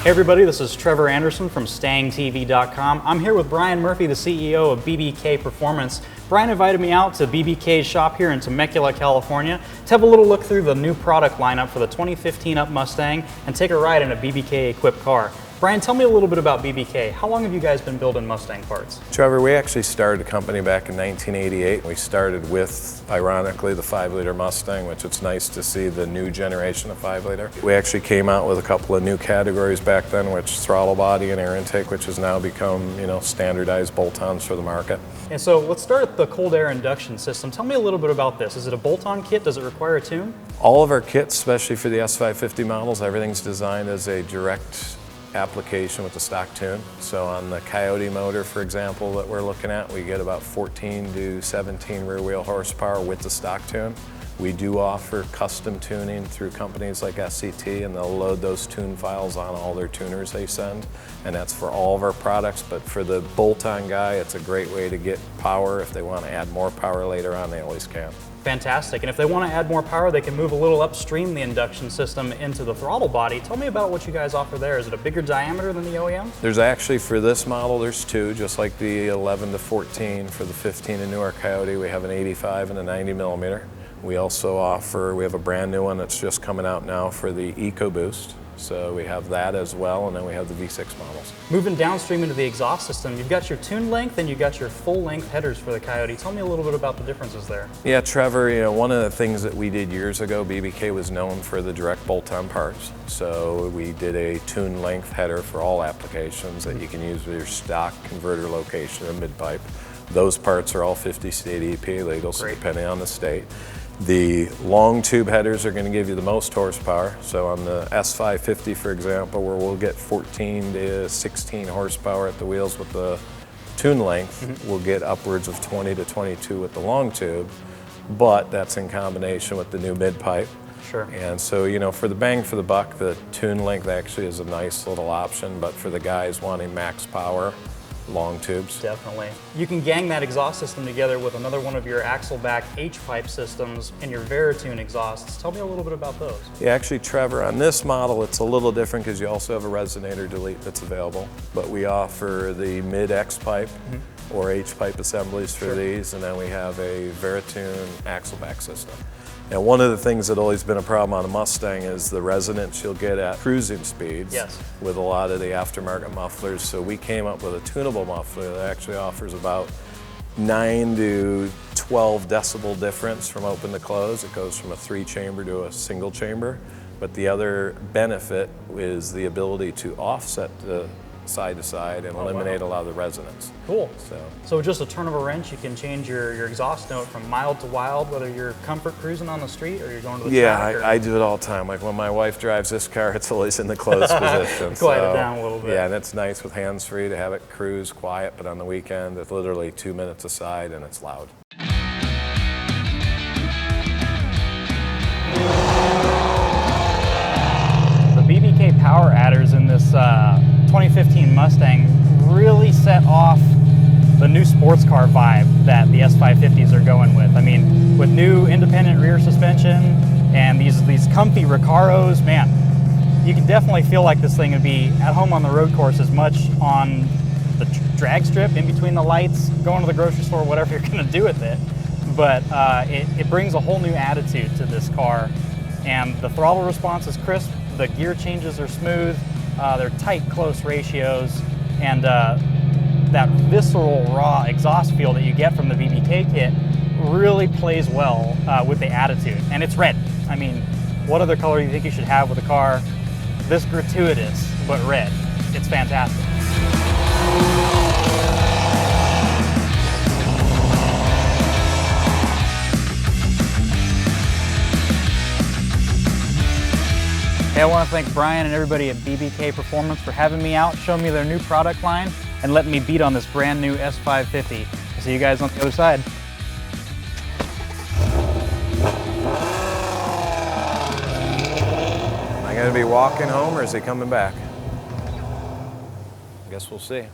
Hey everybody, this is Trevor Anderson from StangTV.com. I'm here with Brian Murphy, the CEO of BBK Performance. Brian invited me out to BBK's shop here in Temecula, California to have a little look through the new product lineup for the 2015 Up Mustang and take a ride in a BBK equipped car. Brian, tell me a little bit about BBK. How long have you guys been building Mustang parts? Trevor, we actually started the company back in 1988. We started with, ironically, the 5-liter Mustang, which it's nice to see the new generation of 5-liter. We actually came out with a couple of new categories back then, which Throttle Body and air intake, which has now become, standardized bolt-ons for the market. And so let's start with the cold air induction system. Tell me a little bit about this. Is it a bolt-on kit? Does it require a tune? All of our kits, especially for the S550 models, everything's designed as a direct application with the stock tune. So on the Coyote motor, for example, that we're looking at, we get about 14 to 17 rear wheel horsepower with the stock tune. We do offer custom tuning through companies like SCT, and they'll load those tune files on all their tuners they send, and that's for all of our products. But for the bolt-on guy, it's a great way to get power. If they want to add more power later on, they always can. Fantastic. And if they want to add more power, they can move a little upstream the induction system into the throttle body. Tell me about what you guys offer there. Is it a bigger diameter than the OEM? There's actually, for this model, there's two, just like the 11 to 14. For the 15 and newer Coyote, we have an 85 and a 90 millimeter. We also offer, we have a brand new one that's just coming out now for the EcoBoost. So we have that as well, and then we have the V6 models. Moving downstream into the exhaust system, you've got your tune length and you've got your full length headers for the Coyote. Tell me a little bit about the differences there. Yeah, Trevor, one of the things that we did years ago, BBK was known for the direct bolt-on parts. So we did a tune length header for all applications that you can use with your stock converter location or mid-pipe. Those parts are all 50 state EPA legal, so depending on the state. The long tube headers are going to give you the most horsepower. So on the S550, for example, where we'll get 14 to 16 horsepower at the wheels with the tune length, we'll get upwards of 20 to 22 with the long tube, but that's in combination with the new mid-pipe. Sure. And so, for the bang for the buck, the tune length actually is a nice little option, but for the guys wanting max power, long tubes. Definitely. You can gang that exhaust system together with another one of your axle back H-pipe systems and your Varitune exhausts. Tell me a little bit about those. Yeah, actually, Trevor, on this model, it's a little different because you also have a resonator delete that's available, but we offer the mid X-pipe or H-pipe assemblies for these, and then we have a Varitune axle back system. And one of the things that always been a problem on a Mustang is the resonance you'll get at cruising speeds with a lot of the aftermarket mufflers. So we came up with a tunable muffler that actually offers about 9 to 12 decibel difference from open to close. It goes from a 3-chamber to a single chamber. But the other benefit is the ability to offset the side to side and eliminate a lot of the resonance. Cool. So with just a turn of a wrench, you can change your exhaust note from mild to wild, whether you're comfort cruising on the street or you're going to the track. Yeah, I do it all the time. Like when my wife drives this car, it's always in the closed position. Quiet it down a little bit. Yeah, and it's nice with hands-free to have it cruise quiet, but on the weekend, it's literally 2 minutes aside and it's loud. The BBK power adders in this 2015 Mustang really set off the new sports car vibe that the S550s are going with. I mean, with new independent rear suspension and these comfy Recaros, man, you can definitely feel like this thing would be at home on the road course as much on the drag strip, in between the lights, going to the grocery store, whatever you're going to do with it. But it brings a whole new attitude to this car, and the throttle response is crisp, the gear changes are smooth, they're tight, close ratios, and that visceral, raw exhaust feel that you get from the BBK kit really plays well with the attitude. And it's red. I mean, what other color do you think you should have with a car this gratuitous, but red? It's fantastic. Hey, I want to thank Brian and everybody at BBK Performance for having me out, showing me their new product line, and letting me beat on this brand new S550. I'll see you guys on the other side. Am I going to be walking home or is he coming back? I guess we'll see.